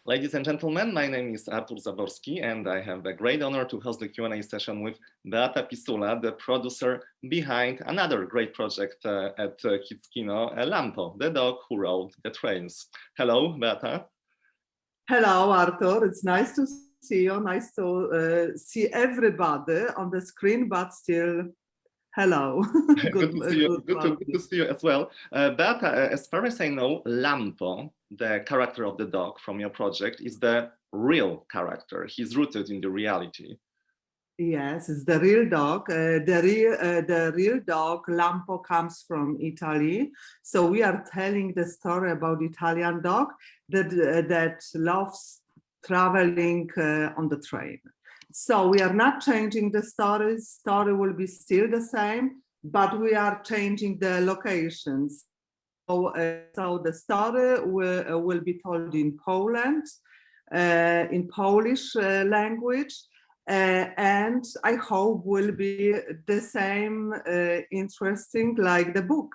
Ladies and gentlemen, my name is Artur Zaborski, and I have the great honor to host the Q&A session with Beata Pisula, the producer behind another great project at Kids Kino, Lampo, the dog who rode the trains. Hello, Beata. Hello, Artur. It's nice to see you. Nice to see everybody on the screen, but still, hello. Good to see you as well. Beata, as far as I know, Lampo, the character of the dog from your project, is the real character. He's rooted in the reality. Yes, it's the real dog. The real dog, Lampo, comes from Italy. So we are telling the story about Italian dog that loves traveling on the train. So we are not changing the story. Story will be still the same, but we are changing the locations. So the story will be told in Poland, in Polish language. And I hope will be the same interesting like the book,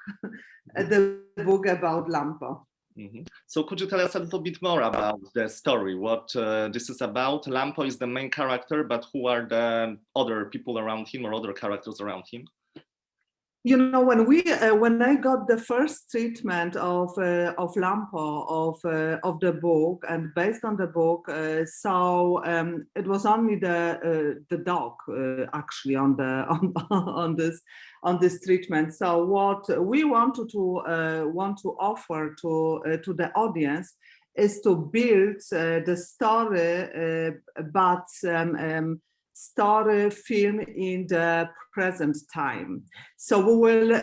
the book about Lampo. Mm-hmm. So could you tell us a little bit more about the story, what this is about? Lampo is the main character, but who are the other people around him or other characters around him? You know, when I got the first treatment of Lampo of the book, and based on the book, so it was only the dog actually on this treatment. So what we want to offer to the audience is to build the story, but story film in the present time. So we will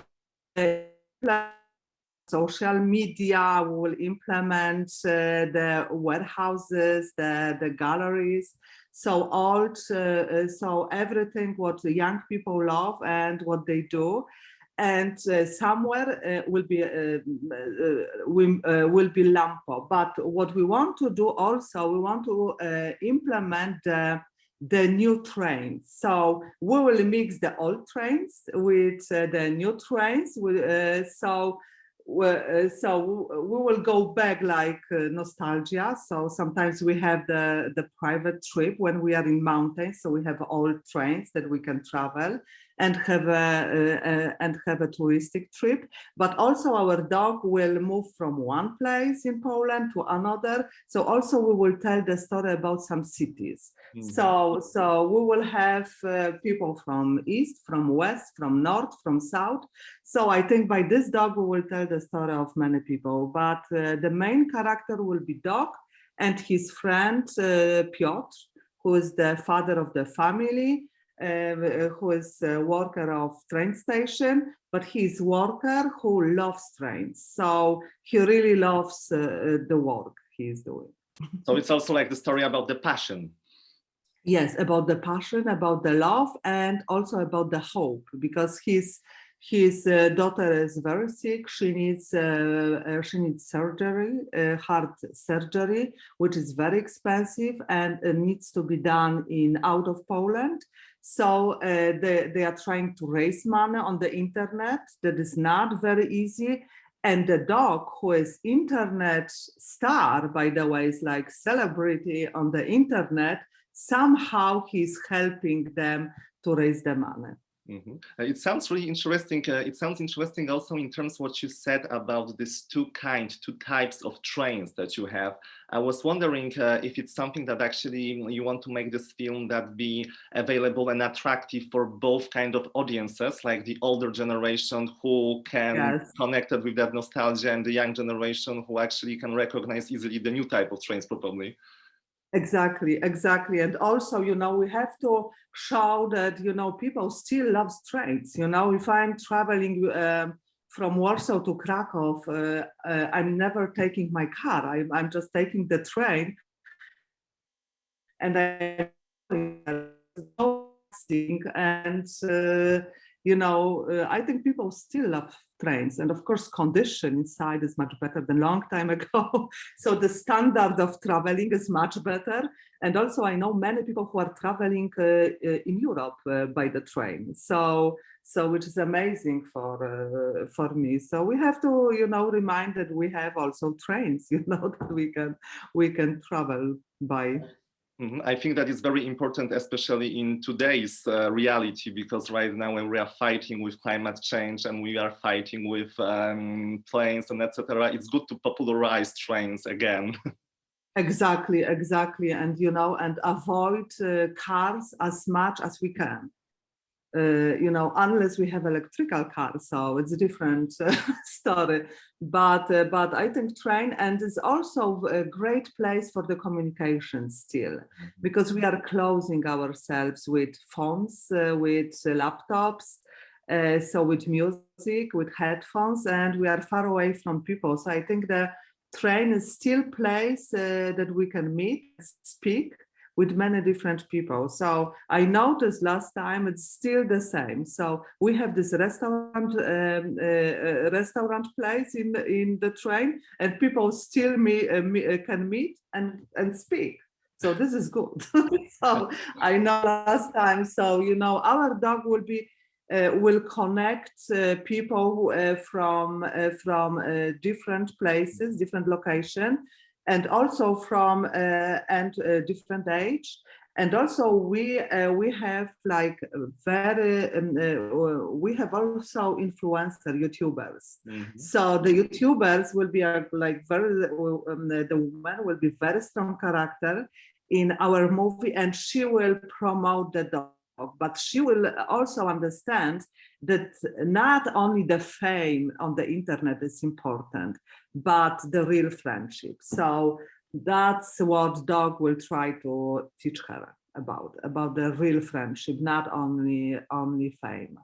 social media, we will implement the warehouses, the galleries, so everything what the young people love and what they do. And somewhere will be Lampo. But what we want to do also, we want to implement the new trains. So we will mix the old trains with the new trains. So we will go back like nostalgia. So sometimes we have the private trip when we are in mountains. So we have old trains that we can travel and have a touristic trip. But also our dog will move from one place in Poland to another. So also we will tell the story about some cities. Mm-hmm. So we will have people from east, from west, from north, from south. So I think by this dog we will tell the story of many people. But the main character will be dog and his friend Piotr, who is the father of the family. Who is a worker of train station, but he's worker who loves trains. So he really loves the work he's doing. So it's also like the story about the passion. Yes, about the passion, about the love, and also about the hope, because his daughter is very sick. She needs surgery, heart surgery, which is very expensive and needs to be done out of Poland. So they are trying to raise money on the internet. That is not very easy. And the dog, who is internet star, by the way, is like celebrity on the internet. Somehow he's helping them to raise the money. Mm-hmm. It sounds really interesting. It sounds interesting also in terms of what you said about these two types of trains that you have. I was wondering if it's something that actually you want to make this film that be available and attractive for both kind of audiences, like the older generation who can connect with that nostalgia and the young generation who actually can recognize easily the new type of trains probably. Exactly. And also, you know, we have to show that, you know, people still love trains. You know, if I'm traveling from Warsaw to Krakow, I'm never taking my car. I'm just taking the train. And you know, I think people still love trains, and of course condition inside is much better than long time ago. So the standard of traveling is much better. And also I know many people who are traveling in Europe by the train. So So which is amazing for me. So we have to, you know, remind that we have also trains, you know, that we can travel by. I think that is very important, especially in today's reality, because right now when we are fighting with climate change and we are fighting with planes and etc., it's good to popularize trains again. Exactly, exactly, and you know, and avoid cars as much as we can. You know, unless we have electrical cars, so it's a different story. But I think train, and it's also a great place for the communication still, because we are closing ourselves with phones, with laptops, so with music, with headphones, and we are far away from people. So I think the train is still place that we can meet, speak with many different people. So I noticed last time it's still the same. So we have this restaurant place in the train, and people still can meet and speak. So this is good. So I know last time. So you know, our dog will connect people from different places, different location, and also from different age. And also we have like we have also influencer YouTubers. So the YouTubers will be like the woman will be very strong character in our movie, and she will promote the dog, but she will also understand that not only the fame on the internet is important, but the real friendship. So that's what dog will try to teach her about the real friendship, not only fame.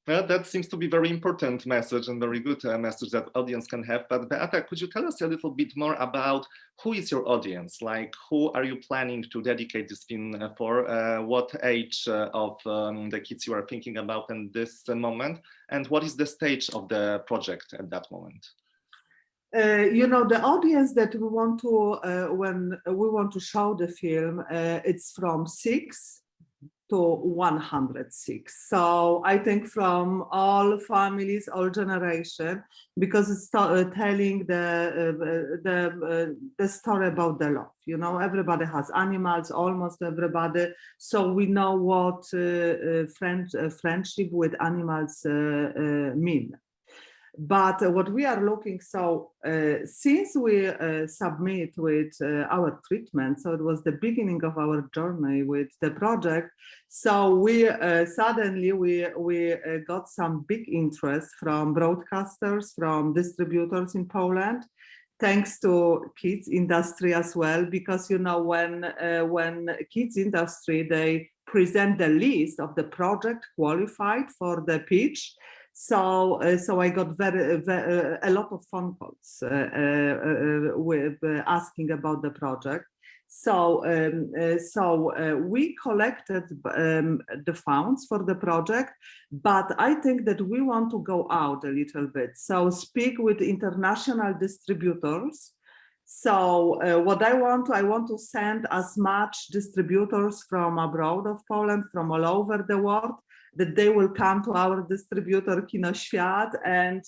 Well, that seems to be a very important message and very good message that audience can have. But Beata, could you tell us a little bit more about who is your audience? Like, who are you planning to dedicate this film for? What age of the kids you are thinking about in this moment? And what is the stage of the project at that moment? You know, the audience that we want to when we want to show the film, it's from 6 to 106. So I think from all families, all generation, because it's telling the story about the love. You know, everybody has animals, almost everybody. So we know what friendship with animals mean. But what we are looking, so since we submit with our treatment, so it was the beginning of our journey with the project. So we suddenly we got some big interest from broadcasters, from distributors in Poland, thanks to Kids Industry as well, because you know when Kids Industry they present the list of the project qualified for the pitch. So I got a lot of phone calls with asking about the project. So we collected the funds for the project, but I think that we want to go out a little bit. So speak with international distributors. So what I want to send as much distributors from abroad of Poland, from all over the world, that they will come to our distributor Kino IFF and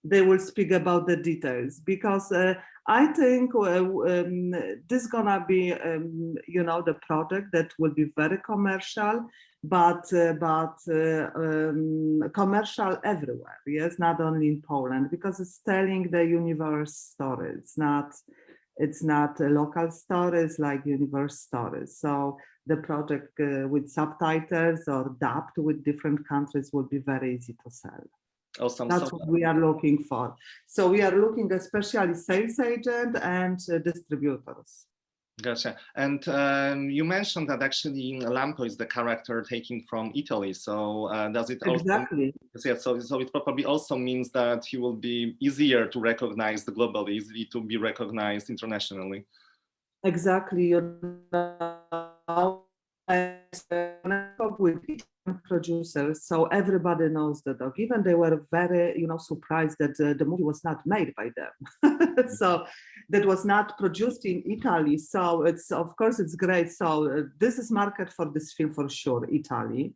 they will speak about the details, because I think this is gonna be you know, the project that will be very commercial, but commercial everywhere. Yes, not only in Poland, because it's telling the universe story. It's not a local stories, like universe stories. So the project with subtitles or dubbed with different countries will be very easy to sell. Awesome. That's what we are looking for. So we are looking especially sales agent and distributors. Gotcha. And you mentioned that actually Lampo is the character taking from Italy. So does it also, exactly? Yeah, so it probably also means that he will be easier to recognize globally, easily to be recognized internationally. Exactly. You know, with producers, so everybody knows the dog. Even they were very, you know, surprised that the movie was not made by them. So that was not produced in Italy. So it's, of course, it's great. So this is market for this film for sure, Italy.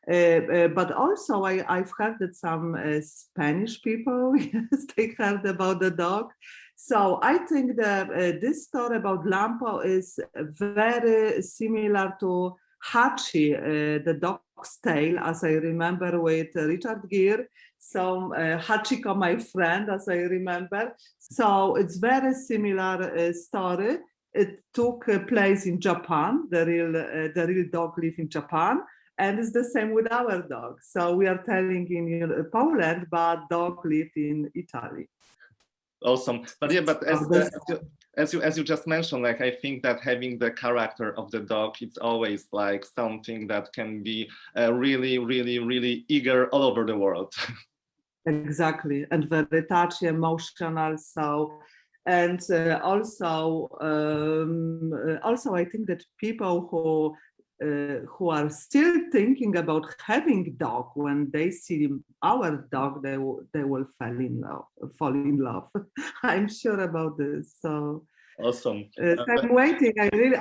But also I've heard that some Spanish people, yes, they heard about the dog. So I think that this story about Lampo is very similar to Hachi, the dog's tale, as I remember with Richard Gere. So Hachiko, my friend, as I remember. So it's very similar story. It took place in Japan. The real dog lived in Japan. And it's the same with our dog. So we are telling in Poland, but dog lived in Italy. Awesome. But yeah, but as you just mentioned, like I think that having the character of the dog, it's always like something that can be really, really, really eager all over the world. Exactly, and very touchy, emotional. So, and also I think that people who are still thinking about having dog, when they see our dog, they will fall in love. I'm sure about this. So Awesome. I'm waiting.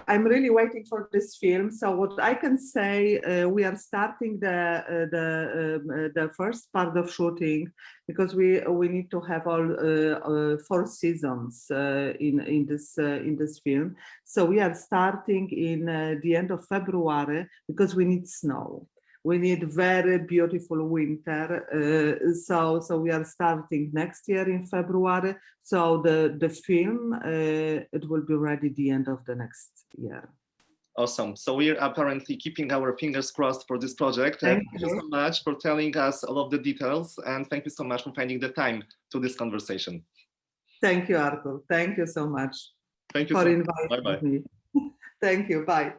I'm really waiting for this film. So what I can say, we are starting the first part of shooting, because we need to have all 4 seasons in this film. So we are starting in the end of February, because we need snow. We need very beautiful winter. So we are starting next year in February. So the film, it will be ready the end of the next year. Awesome. So we're apparently keeping our fingers crossed for this project. Thank you so much for telling us all of the details. And thank you so much for finding the time to this conversation. Thank you, Arthur. Thank you so much Thank you for so inviting much. Bye-bye. me. Thank you. Bye.